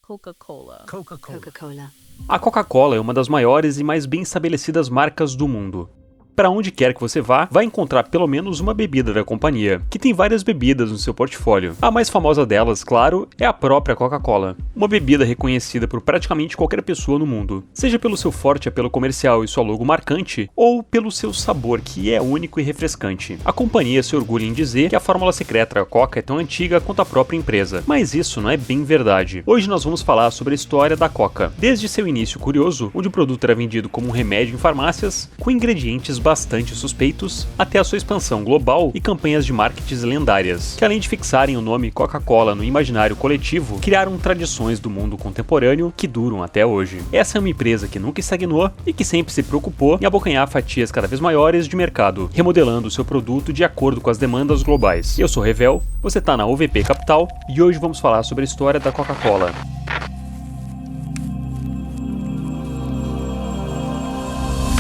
Coca-Cola. Coca-Cola. A Coca-Cola é uma das maiores e mais bem estabelecidas marcas do mundo. Para onde quer que você vá, vai encontrar pelo menos uma bebida da companhia, que tem várias bebidas no seu portfólio. A mais famosa delas, claro, é a própria Coca-Cola, uma bebida reconhecida por praticamente qualquer pessoa no mundo, seja pelo seu forte apelo comercial e sua logo marcante, ou pelo seu sabor, que é único e refrescante. A companhia se orgulha em dizer que a fórmula secreta da Coca é tão antiga quanto a própria empresa, mas isso não é bem verdade. Hoje nós vamos falar sobre a história da Coca, desde seu início curioso, onde o produto era vendido como um remédio em farmácias, com ingredientes bastante suspeitos, até a sua expansão global e campanhas de marketing lendárias, que além de fixarem o nome Coca-Cola no imaginário coletivo, criaram tradições do mundo contemporâneo que duram até hoje. Essa é uma empresa que nunca estagnou e que sempre se preocupou em abocanhar fatias cada vez maiores de mercado, remodelando o seu produto de acordo com as demandas globais. Eu sou Revel, você está na UVP Capital e hoje vamos falar sobre a história da Coca-Cola.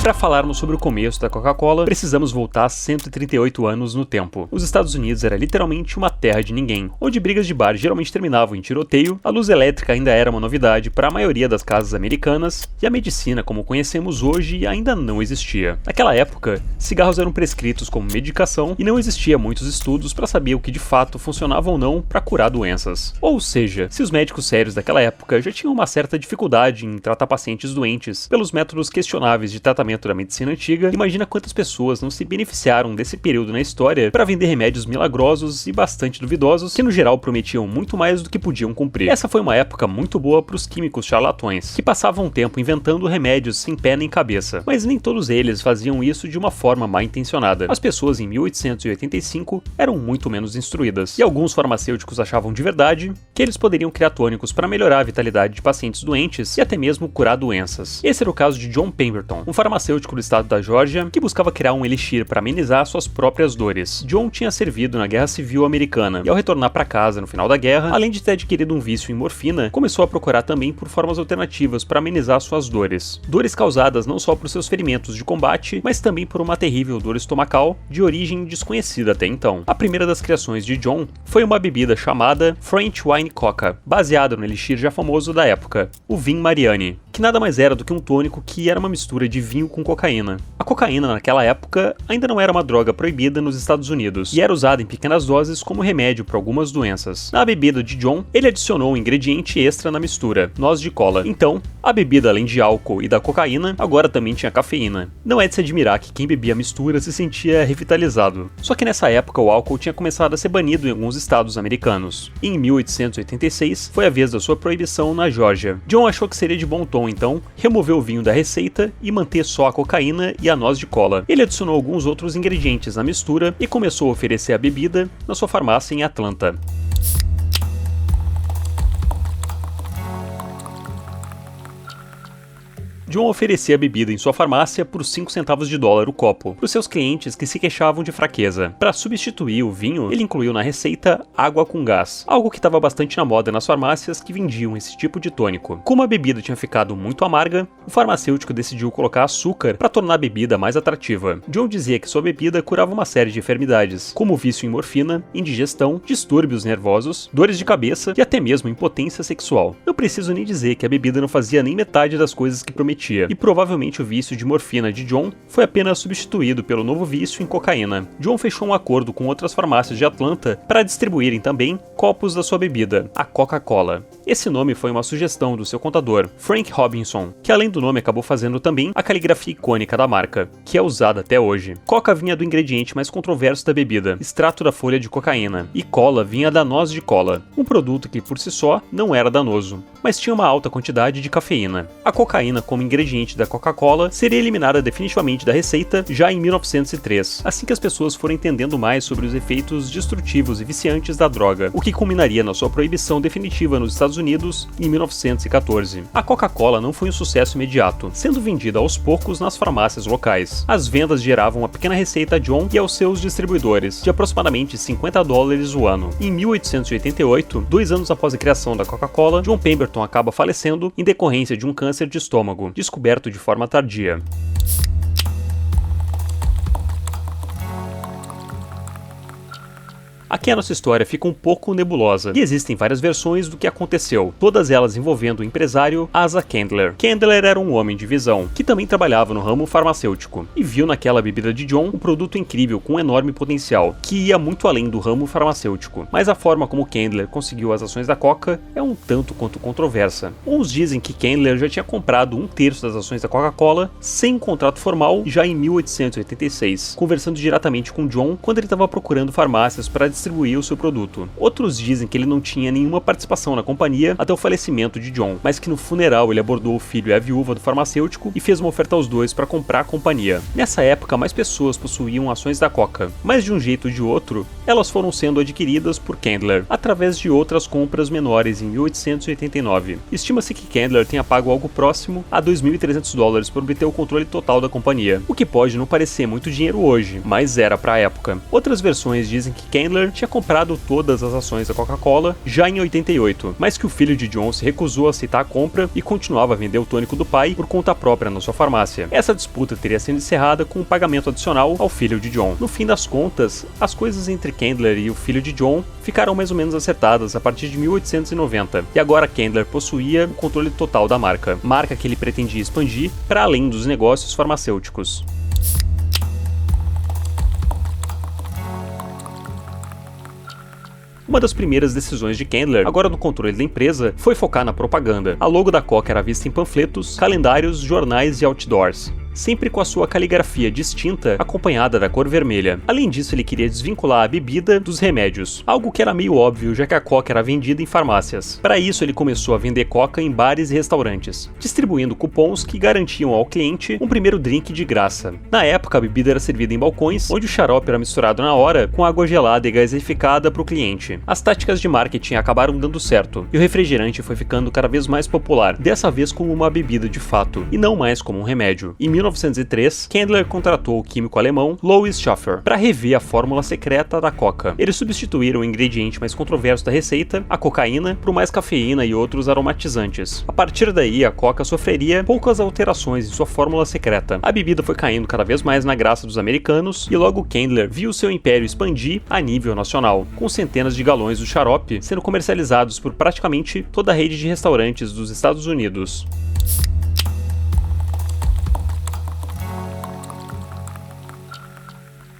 Para falarmos sobre o começo da Coca-Cola, precisamos voltar 138 anos no tempo. Os Estados Unidos era literalmente uma terra de ninguém, onde brigas de bar geralmente terminavam em tiroteio, a luz elétrica ainda era uma novidade para a maioria das casas americanas, e a medicina como conhecemos hoje ainda não existia. Naquela época, cigarros eram prescritos como medicação e não existia muitos estudos para saber o que de fato funcionava ou não para curar doenças. Ou seja, se os médicos sérios daquela época já tinham uma certa dificuldade em tratar pacientes doentes pelos métodos questionáveis de tratamento da medicina antiga, imagina quantas pessoas não se beneficiaram desse período na história para vender remédios milagrosos e bastante duvidosos que no geral prometiam muito mais do que podiam cumprir. Essa foi uma época muito boa para os químicos charlatões, que passavam tempo inventando remédios sem pé nem cabeça, mas nem todos eles faziam isso de uma forma mal intencionada. As pessoas em 1885 eram muito menos instruídas, e alguns farmacêuticos achavam de verdade que eles poderiam criar tônicos para melhorar a vitalidade de pacientes doentes e até mesmo curar doenças. Esse era o caso de John Pemberton, um farmacêutico do estado da Geórgia, que buscava criar um elixir para amenizar suas próprias dores. John tinha servido na Guerra Civil Americana, e ao retornar para casa no final da guerra, além de ter adquirido um vício em morfina, começou a procurar também por formas alternativas para amenizar suas dores. Dores causadas não só por seus ferimentos de combate, mas também por uma terrível dor estomacal de origem desconhecida até então. A primeira das criações de John foi uma bebida chamada French Wine Coca, baseada no elixir já famoso da época, o Vin Mariani, que nada mais era do que um tônico que era uma mistura de vinho com cocaína. A cocaína naquela época ainda não era uma droga proibida nos Estados Unidos e era usada em pequenas doses como remédio para algumas doenças. Na bebida de John, ele adicionou um ingrediente extra na mistura, noz de cola. Então, a bebida além de álcool e da cocaína, agora também tinha cafeína. Não é de se admirar que quem bebia a mistura se sentia revitalizado. Só que nessa época o álcool tinha começado a ser banido em alguns estados americanos. E em 1886 foi a vez da sua proibição na Geórgia. John achou que seria de bom tom então remover o vinho da receita e manter só a cocaína e a noz de cola. Ele adicionou alguns outros ingredientes na mistura e começou a oferecer a bebida na sua farmácia em Atlanta. John oferecia a bebida em sua farmácia por 5 centavos de dólar o copo, para os seus clientes que se queixavam de fraqueza. Para substituir o vinho, ele incluiu na receita água com gás, algo que estava bastante na moda nas farmácias que vendiam esse tipo de tônico. Como a bebida tinha ficado muito amarga, o farmacêutico decidiu colocar açúcar para tornar a bebida mais atrativa. John dizia que sua bebida curava uma série de enfermidades, como vício em morfina, indigestão, distúrbios nervosos, dores de cabeça e até mesmo impotência sexual. Não preciso nem dizer que a bebida não fazia nem metade das coisas que prometia. E provavelmente o vício de morfina de John foi apenas substituído pelo novo vício em cocaína. John fechou um acordo com outras farmácias de Atlanta para distribuírem também copos da sua bebida, a Coca-Cola. Esse nome foi uma sugestão do seu contador, Frank Robinson, que além do nome acabou fazendo também a caligrafia icônica da marca, que é usada até hoje. Coca vinha do ingrediente mais controverso da bebida, extrato da folha de cocaína, e cola vinha da noz de cola, um produto que por si só não era danoso, mas tinha uma alta quantidade de cafeína. A cocaína como ingrediente da Coca-Cola seria eliminada definitivamente da receita já em 1903, assim que as pessoas foram entendendo mais sobre os efeitos destrutivos e viciantes da droga, o que culminaria na sua proibição definitiva nos Estados Unidos em 1914. A Coca-Cola não foi um sucesso imediato, sendo vendida aos poucos nas farmácias locais. As vendas geravam uma pequena receita a John e aos seus distribuidores, de aproximadamente $50 o ano. Em 1888, 2 anos após a criação da Coca-Cola, John Pemberton acaba falecendo em decorrência de um câncer de estômago, descoberto de forma tardia. Aqui a nossa história fica um pouco nebulosa, e existem várias versões do que aconteceu, todas elas envolvendo o empresário Asa Candler. Candler era um homem de visão, que também trabalhava no ramo farmacêutico, e viu naquela bebida de John um produto incrível com um enorme potencial, que ia muito além do ramo farmacêutico. Mas a forma como Candler conseguiu as ações da Coca é um tanto quanto controversa. Uns dizem que Candler já tinha comprado 1/3 das ações da Coca-Cola sem um contrato formal já em 1886, conversando diretamente com John quando ele estava procurando farmácias para distribuir o seu produto. Outros dizem que ele não tinha nenhuma participação na companhia até o falecimento de John, mas que no funeral ele abordou o filho e a viúva do farmacêutico e fez uma oferta aos dois para comprar a companhia. Nessa época, mais pessoas possuíam ações da Coca, mas de um jeito ou de outro, elas foram sendo adquiridas por Candler, através de outras compras menores em 1889. Estima-se que Candler tenha pago algo próximo a $2.300 por obter o controle total da companhia, o que pode não parecer muito dinheiro hoje, mas era para a época. Outras versões dizem que Candler tinha comprado todas as ações da Coca-Cola já em 88, mas que o filho de John se recusou a aceitar a compra e continuava a vender o tônico do pai por conta própria na sua farmácia. Essa disputa teria sido encerrada com um pagamento adicional ao filho de John. No fim das contas, as coisas entre Candler e o filho de John ficaram mais ou menos acertadas a partir de 1890, e agora Candler possuía o controle total da marca que ele pretendia expandir para além dos negócios farmacêuticos. Uma das primeiras decisões de Candler, agora no controle da empresa, foi focar na propaganda. A logo da Coca era vista em panfletos, calendários, jornais e outdoors, sempre com a sua caligrafia distinta, acompanhada da cor vermelha. Além disso, ele queria desvincular a bebida dos remédios, algo que era meio óbvio, já que a Coca era vendida em farmácias. Para isso, ele começou a vender Coca em bares e restaurantes, distribuindo cupons que garantiam ao cliente um primeiro drink de graça. Na época, a bebida era servida em balcões, onde o xarope era misturado na hora com água gelada e gaseificada para o cliente. As táticas de marketing acabaram dando certo, e o refrigerante foi ficando cada vez mais popular, dessa vez como uma bebida de fato, e não mais como um remédio. Em 1903, Candler contratou o químico alemão Louis Schaffer para rever a fórmula secreta da Coca. Eles substituíram o ingrediente mais controverso da receita, a cocaína, por mais cafeína e outros aromatizantes. A partir daí, a Coca sofreria poucas alterações em sua fórmula secreta. A bebida foi caindo cada vez mais na graça dos americanos, e logo Candler viu seu império expandir a nível nacional, com centenas de galões do xarope sendo comercializados por praticamente toda a rede de restaurantes dos Estados Unidos.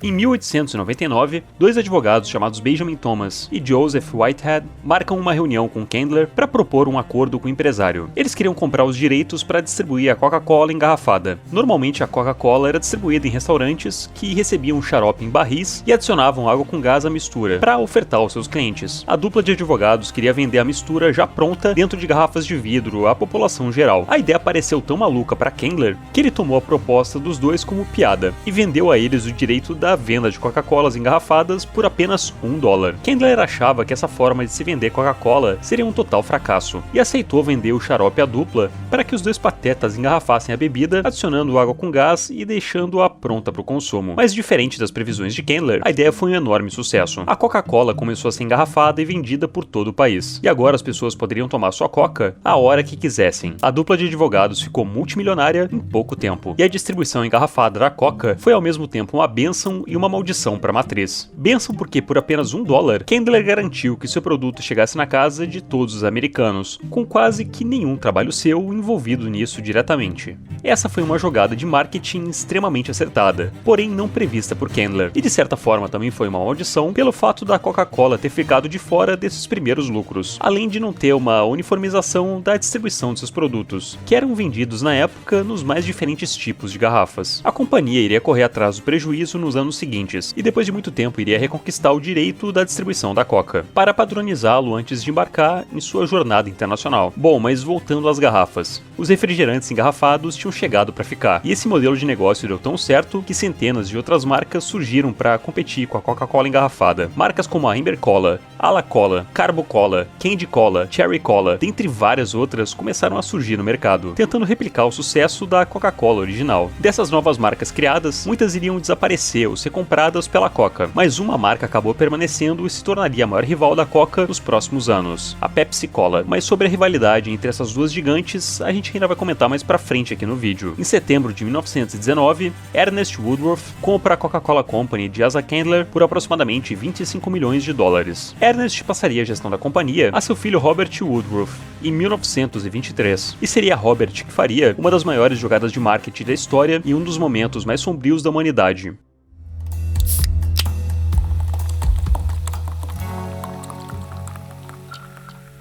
Em 1899, dois advogados chamados Benjamin Thomas e Joseph Whitehead marcam uma reunião com Candler para propor um acordo com o empresário. Eles queriam comprar os direitos para distribuir a Coca-Cola engarrafada. Normalmente a Coca-Cola era distribuída em restaurantes que recebiam xarope em barris e adicionavam água com gás à mistura para ofertar aos seus clientes. A dupla de advogados queria vender a mistura já pronta dentro de garrafas de vidro à população geral. A ideia pareceu tão maluca para Candler que ele tomou a proposta dos dois como piada e vendeu a eles o direito da venda de Coca-Colas engarrafadas por apenas $1. Candler achava que essa forma de se vender Coca-Cola seria um total fracasso e aceitou vender o xarope à dupla para que os dois patetas engarrafassem a bebida, adicionando água com gás e deixando-a pronta para o consumo. Mas diferente das previsões de Candler, a ideia foi um enorme sucesso. A Coca-Cola começou a ser engarrafada e vendida por todo o país, e agora as pessoas poderiam tomar sua Coca a hora que quisessem. A dupla de advogados ficou multimilionária em pouco tempo, e a distribuição engarrafada da Coca foi ao mesmo tempo uma bênção e uma maldição para a matriz. Bênção porque por apenas $1, Candler garantiu que seu produto chegasse na casa de todos os americanos, com quase que nenhum trabalho seu envolvido nisso diretamente. Essa foi uma jogada de marketing extremamente acertada, porém não prevista por Candler, e de certa forma também foi uma maldição pelo fato da Coca-Cola ter ficado de fora desses primeiros lucros, além de não ter uma uniformização da distribuição de seus produtos, que eram vendidos na época nos mais diferentes tipos de garrafas. A companhia iria correr atrás do prejuízo nos anos seguintes, e depois de muito tempo iria reconquistar o direito da distribuição da Coca, para padronizá-lo antes de embarcar em sua jornada internacional. Bom, mas voltando às garrafas. Os refrigerantes engarrafados tinham chegado para ficar, e esse modelo de negócio deu tão certo que centenas de outras marcas surgiram para competir com a Coca-Cola engarrafada. Marcas como a Amber Cola, Ala Cola, Carbo Cola, Candy Cola, Cherry Cola, dentre várias outras, começaram a surgir no mercado, tentando replicar o sucesso da Coca-Cola original. Dessas novas marcas criadas, muitas iriam desaparecer poderiam ser compradas pela Coca, mas uma marca acabou permanecendo e se tornaria a maior rival da Coca nos próximos anos, a Pepsi Cola. Mas sobre a rivalidade entre essas duas gigantes, a gente ainda vai comentar mais pra frente aqui no vídeo. Em setembro de 1919, Ernest Woodruff compra a Coca-Cola Company de Asa Candler por aproximadamente 25 milhões de dólares. Ernest passaria a gestão da companhia a seu filho Robert Woodruff em 1923, e seria Robert que faria uma das maiores jogadas de marketing da história e um dos momentos mais sombrios da humanidade.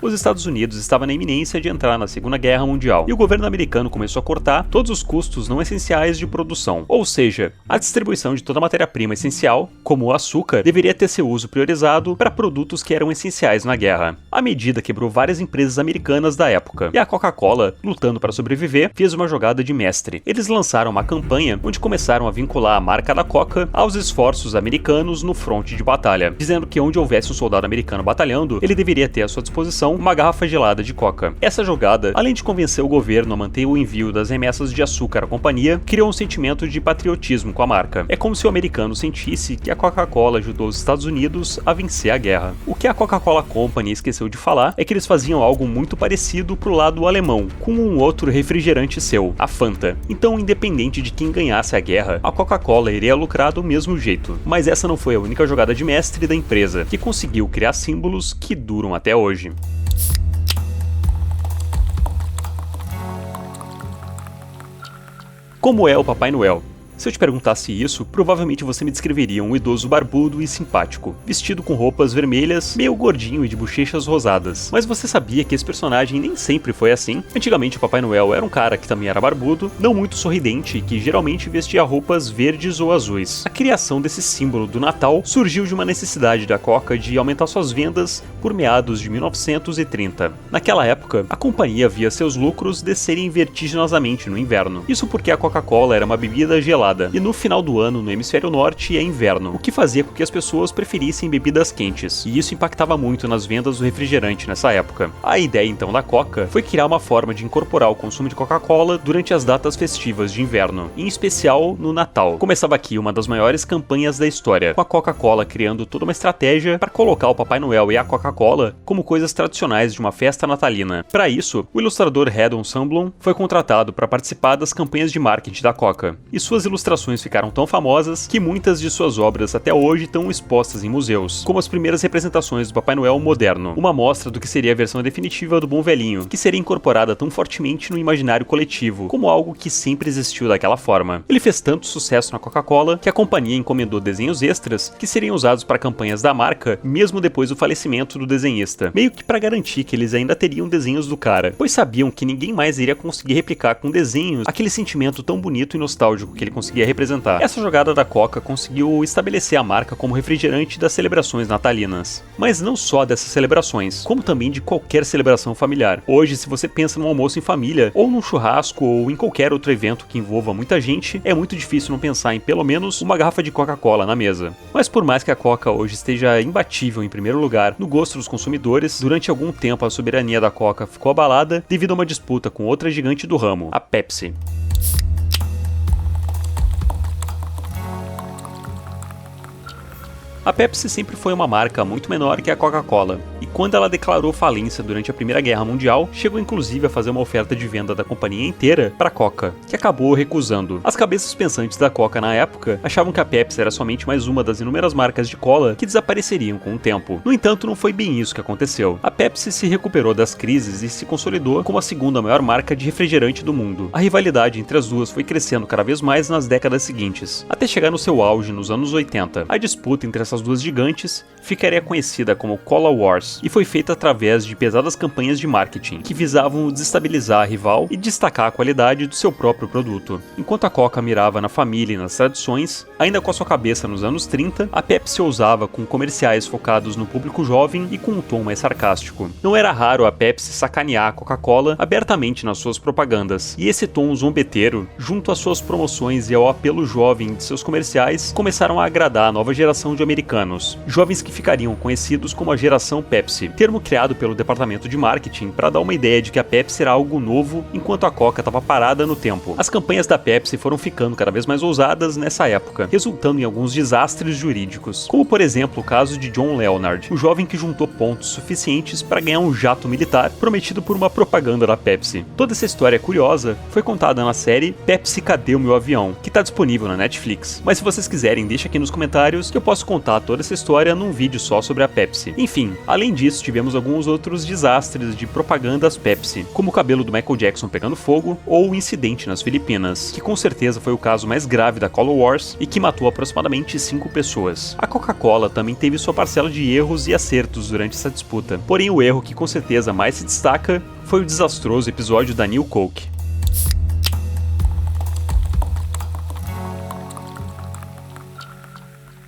Os Estados Unidos estavam na iminência de entrar na Segunda Guerra Mundial, e o governo americano começou a cortar todos os custos não essenciais de produção, ou seja, a distribuição de toda a matéria-prima essencial, como o açúcar, deveria ter seu uso priorizado para produtos que eram essenciais na guerra. A medida quebrou várias empresas americanas da época, e a Coca-Cola, lutando para sobreviver, fez uma jogada de mestre. Eles lançaram uma campanha onde começaram a vincular a marca da Coca aos esforços americanos no fronte de batalha, dizendo que onde houvesse um soldado americano batalhando, ele deveria ter à sua disposição uma garrafa gelada de Coca. Essa jogada, além de convencer o governo a manter o envio das remessas de açúcar à companhia, criou um sentimento de patriotismo com a marca. É como se o americano sentisse que a Coca-Cola ajudou os Estados Unidos a vencer a guerra. O que a Coca-Cola Company esqueceu de falar é que eles faziam algo muito parecido pro lado alemão, com um outro refrigerante seu, a Fanta. Então, independente de quem ganhasse a guerra, a Coca-Cola iria lucrar do mesmo jeito. Mas essa não foi a única jogada de mestre da empresa, que conseguiu criar símbolos que duram até hoje. Como é o Papai Noel? Se eu te perguntasse isso, provavelmente você me descreveria um idoso barbudo e simpático, vestido com roupas vermelhas, meio gordinho e de bochechas rosadas. Mas você sabia que esse personagem nem sempre foi assim? Antigamente o Papai Noel era um cara que também era barbudo, não muito sorridente e que geralmente vestia roupas verdes ou azuis. A criação desse símbolo do Natal surgiu de uma necessidade da Coca de aumentar suas vendas por meados de 1930. Naquela época, a companhia via seus lucros descerem vertiginosamente no inverno. Isso porque a Coca-Cola era uma bebida gelada, e no final do ano, no hemisfério norte, é inverno, o que fazia com que as pessoas preferissem bebidas quentes, e isso impactava muito nas vendas do refrigerante nessa época. A ideia então da Coca foi criar uma forma de incorporar o consumo de Coca-Cola durante as datas festivas de inverno, em especial no Natal. Começava aqui uma das maiores campanhas da história, com a Coca-Cola criando toda uma estratégia para colocar o Papai Noel e a Coca-Cola como coisas tradicionais de uma festa natalina. Para isso, o ilustrador Haddon Sundblom foi contratado para participar das campanhas de marketing da Coca, e suas ilustrações ficaram tão famosas que muitas de suas obras até hoje estão expostas em museus, como as primeiras representações do Papai Noel moderno, uma amostra do que seria a versão definitiva do Bom Velhinho, que seria incorporada tão fortemente no imaginário coletivo, como algo que sempre existiu daquela forma. Ele fez tanto sucesso na Coca-Cola que a companhia encomendou desenhos extras que seriam usados para campanhas da marca mesmo depois do falecimento do desenhista, meio que para garantir que eles ainda teriam desenhos do cara, pois sabiam que ninguém mais iria conseguir replicar com desenhos aquele sentimento tão bonito e nostálgico que ele conseguia representar. Essa jogada da Coca conseguiu estabelecer a marca como refrigerante das celebrações natalinas. Mas não só dessas celebrações, como também de qualquer celebração familiar. Hoje, se você pensa num almoço em família, ou num churrasco, ou em qualquer outro evento que envolva muita gente, é muito difícil não pensar em pelo menos uma garrafa de Coca-Cola na mesa. Mas por mais que a Coca hoje esteja imbatível em primeiro lugar no gosto dos consumidores, durante algum tempo a soberania da Coca ficou abalada devido a uma disputa com outra gigante do ramo, a Pepsi. A Pepsi sempre foi uma marca muito menor que a Coca-Cola, e quando ela declarou falência durante a Primeira Guerra Mundial, chegou inclusive a fazer uma oferta de venda da companhia inteira para a Coca, que acabou recusando. As cabeças pensantes da Coca na época achavam que a Pepsi era somente mais uma das inúmeras marcas de cola que desapareceriam com o tempo. No entanto, não foi bem isso que aconteceu. A Pepsi se recuperou das crises e se consolidou como a segunda maior marca de refrigerante do mundo. A rivalidade entre as duas foi crescendo cada vez mais nas décadas seguintes, até chegar no seu auge nos anos 80. A disputa entre essas duas gigantes ficaria conhecida como Cola Wars, e foi feita através de pesadas campanhas de marketing, que visavam desestabilizar a rival e destacar a qualidade do seu próprio produto. Enquanto a Coca mirava na família e nas tradições, ainda com a sua cabeça nos anos 30, a Pepsi ousava com comerciais focados no público jovem e com um tom mais sarcástico. Não era raro a Pepsi sacanear a Coca-Cola abertamente nas suas propagandas, e esse tom zombeteiro, junto às suas promoções e ao apelo jovem de seus comerciais, começaram a agradar a nova geração de americanos americanos, jovens que ficariam conhecidos como a geração Pepsi, termo criado pelo departamento de marketing para dar uma ideia de que a Pepsi era algo novo enquanto a Coca estava parada no tempo. As campanhas da Pepsi foram ficando cada vez mais ousadas nessa época, resultando em alguns desastres jurídicos, como por exemplo o caso de John Leonard, o jovem que juntou pontos suficientes para ganhar um jato militar prometido por uma propaganda da Pepsi. Toda essa história curiosa foi contada na série Pepsi, Cadê o Meu Avião?, que está disponível na Netflix. Mas se vocês quiserem, deixa aqui nos comentários que eu posso contar toda essa história num vídeo só sobre a Pepsi. Enfim, além disso, tivemos alguns outros desastres de propagandas Pepsi, como o cabelo do Michael Jackson pegando fogo ou o incidente nas Filipinas, que com certeza foi o caso mais grave da Color Wars e que matou aproximadamente 5 pessoas. A Coca-Cola também teve sua parcela de erros e acertos durante essa disputa, porém o erro que com certeza mais se destaca foi o desastroso episódio da New Coke.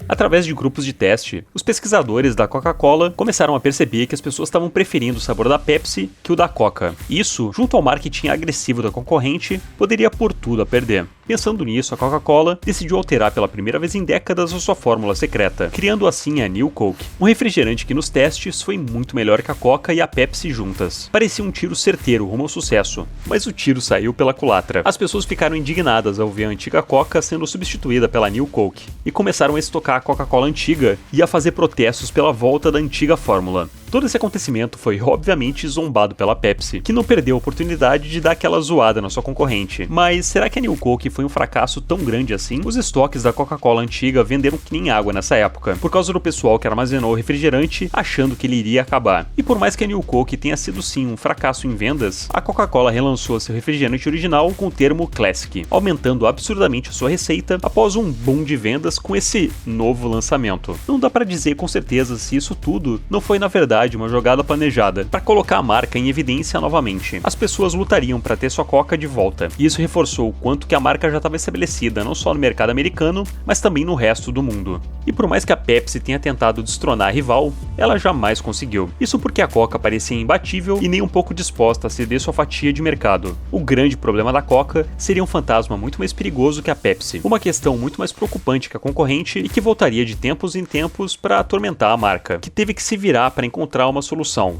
Através de grupos de teste, os pesquisadores da Coca-Cola começaram a perceber que as pessoas estavam preferindo o sabor da Pepsi que o da Coca. Isso, junto ao marketing agressivo da concorrente, poderia pôr tudo a perder. Pensando nisso, a Coca-Cola decidiu alterar pela primeira vez em décadas a sua fórmula secreta, criando assim a New Coke, um refrigerante que nos testes foi muito melhor que a Coca e a Pepsi juntas. Parecia um tiro certeiro rumo ao sucesso, mas o tiro saiu pela culatra. As pessoas ficaram indignadas ao ver a antiga Coca sendo substituída pela New Coke, e começaram a estocar a Coca-Cola antiga e a fazer protestos pela volta da antiga fórmula. Todo esse acontecimento foi obviamente zombado pela Pepsi, que não perdeu a oportunidade de dar aquela zoada na sua concorrente. Mas será que a New Coke foi um fracasso tão grande assim? Os estoques da Coca-Cola antiga venderam que nem água nessa época, por causa do pessoal que armazenou o refrigerante achando que ele iria acabar. E por mais que a New Coke tenha sido sim um fracasso em vendas, a Coca-Cola relançou seu refrigerante original com o termo Classic, aumentando absurdamente a sua receita após um boom de vendas com esse novo lançamento. Não dá pra dizer com certeza se isso tudo não foi na verdade uma jogada planejada para colocar a marca em evidência novamente. As pessoas lutariam para ter sua Coca de volta, e isso reforçou o quanto que a marca já estava estabelecida não só no mercado americano, mas também no resto do mundo. E por mais que a Pepsi tenha tentado destronar a rival, ela jamais conseguiu. Isso porque a Coca parecia imbatível e nem um pouco disposta a ceder sua fatia de mercado. O grande problema da Coca seria um fantasma muito mais perigoso que a Pepsi, uma questão muito mais preocupante que a concorrente e que voltaria de tempos em tempos para atormentar a marca, que teve que se virar para encontrar uma solução.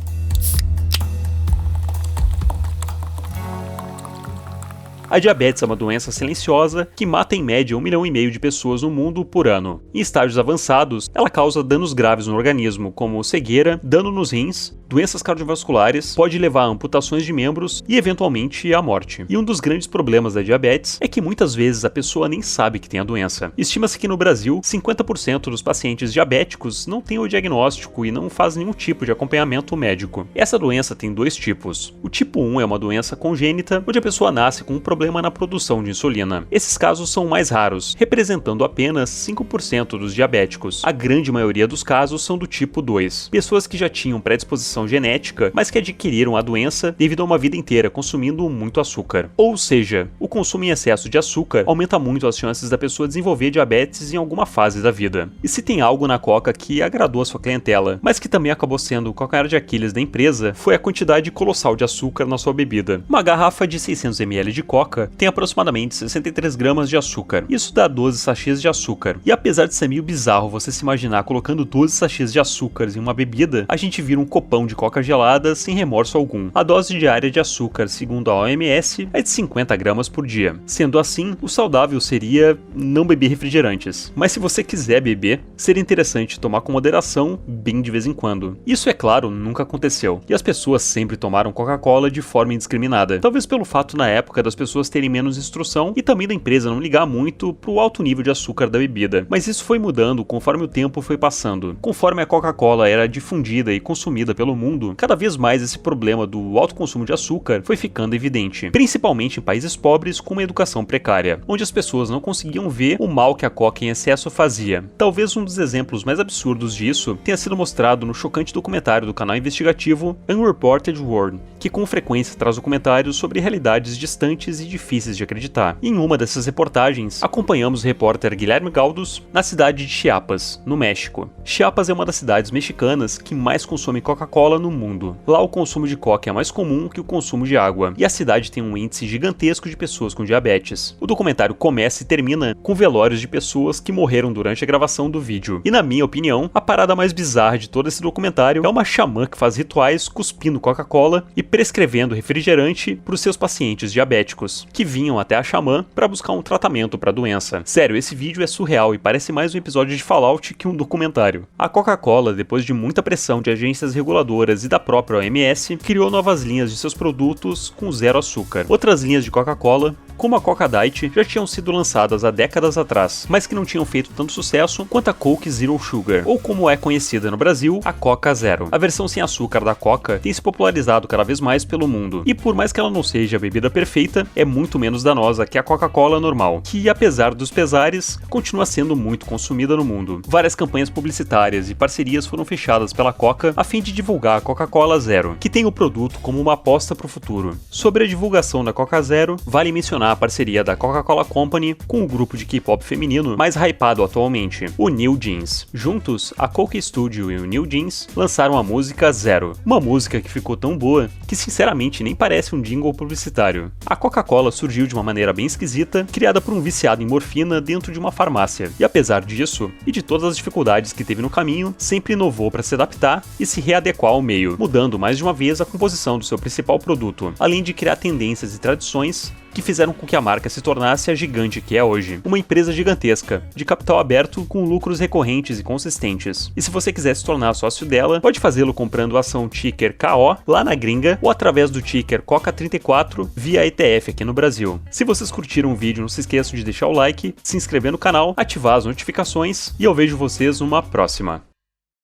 A diabetes é uma doença silenciosa que mata em média 1,5 milhão de pessoas no mundo por ano. Em estágios avançados, ela causa danos graves no organismo, como cegueira, dano nos rins, doenças cardiovasculares, pode levar a amputações de membros e, eventualmente, à morte. E um dos grandes problemas da diabetes é que muitas vezes a pessoa nem sabe que tem a doença. Estima-se que no Brasil, 50% dos pacientes diabéticos não têm o diagnóstico e não fazem nenhum tipo de acompanhamento médico. Essa doença tem 2 tipos. O tipo 1 é uma doença congênita, onde a pessoa nasce com um problema na produção de insulina. Esses casos são mais raros, representando apenas 5% dos diabéticos. A grande maioria dos casos são do tipo 2, pessoas que já tinham predisposição genética, mas que adquiriram a doença devido a uma vida inteira consumindo muito açúcar. Ou seja, o consumo em excesso de açúcar aumenta muito as chances da pessoa desenvolver diabetes em alguma fase da vida. E se tem algo na Coca que agradou a sua clientela, mas que também acabou sendo o calcanhar de Aquiles da empresa, foi a quantidade colossal de açúcar na sua bebida. Uma garrafa de 600 ml de Coca tem aproximadamente 63 gramas de açúcar. Isso dá 12 sachês de açúcar. E apesar de ser meio bizarro você se imaginar colocando 12 sachês de açúcar em uma bebida, a gente vira um copão de Coca gelada sem remorso algum. A dose diária de açúcar, segundo a OMS, é de 50 gramas por dia. Sendo assim, o saudável seria não beber refrigerantes. Mas se você quiser beber, seria interessante tomar com moderação, bem de vez em quando. Isso, é claro, nunca aconteceu. E as pessoas sempre tomaram Coca-Cola de forma indiscriminada. Talvez pelo fato na época das pessoas terem menos instrução e também da empresa não ligar muito pro alto nível de açúcar da bebida. Mas isso foi mudando conforme o tempo foi passando. Conforme a Coca-Cola era difundida e consumida pelo mundo, cada vez mais esse problema do alto consumo de açúcar foi ficando evidente, principalmente em países pobres com uma educação precária, onde as pessoas não conseguiam ver o mal que a Coca em excesso fazia. Talvez um dos exemplos mais absurdos disso tenha sido mostrado no chocante documentário do canal investigativo Unreported World, que com frequência traz documentários sobre realidades distantes e quase difíceis de acreditar. Em uma dessas reportagens, acompanhamos o repórter Guilherme Galdos na cidade de Chiapas, no México. Chiapas é uma das cidades mexicanas que mais consome Coca-Cola no mundo. Lá o consumo de Coca é mais comum que o consumo de água, e a cidade tem um índice gigantesco de pessoas com diabetes. O documentário começa e termina com velórios de pessoas que morreram durante a gravação do vídeo. E na minha opinião, a parada mais bizarra de todo esse documentário é uma xamã que faz rituais cuspindo Coca-Cola e prescrevendo refrigerante para os seus pacientes diabéticos, que vinham até a xamã para buscar um tratamento para a doença. Sério, esse vídeo é surreal e parece mais um episódio de Fallout que um documentário. A Coca-Cola, depois de muita pressão de agências reguladoras e da própria OMS, criou novas linhas de seus produtos com zero açúcar. Outras linhas de Coca-Cola, como a Coca Diet, já tinham sido lançadas há décadas atrás, mas que não tinham feito tanto sucesso quanto a Coke Zero Sugar, ou como é conhecida no Brasil, a Coca Zero. A versão sem açúcar da Coca tem se popularizado cada vez mais pelo mundo, e por mais que ela não seja a bebida perfeita, é muito menos danosa que a Coca-Cola normal, que apesar dos pesares, continua sendo muito consumida no mundo. Várias campanhas publicitárias e parcerias foram fechadas pela Coca a fim de divulgar a Coca-Cola Zero, que tem o produto como uma aposta para o futuro. Sobre a divulgação da Coca Zero, vale mencionar a parceria da Coca-Cola Company com o grupo de K-pop feminino mais hypado atualmente, o New Jeans. Juntos, a Coke Studio e o New Jeans lançaram a música Zero, uma música que ficou tão boa que sinceramente nem parece um jingle publicitário. A Coca-Cola surgiu de uma maneira bem esquisita, criada por um viciado em morfina dentro de uma farmácia, e apesar disso, e de todas as dificuldades que teve no caminho, sempre inovou para se adaptar e se readequar ao meio, mudando mais de uma vez a composição do seu principal produto, além de criar tendências e tradições que fizeram com que a marca se tornasse a gigante que é hoje. Uma empresa gigantesca, de capital aberto com lucros recorrentes e consistentes. E se você quiser se tornar sócio dela, pode fazê-lo comprando a ação ticker KO lá na gringa ou através do ticker COCA34 via ETF aqui no Brasil. Se vocês curtiram o vídeo, não se esqueçam de deixar o like, se inscrever no canal, ativar as notificações e eu vejo vocês numa próxima.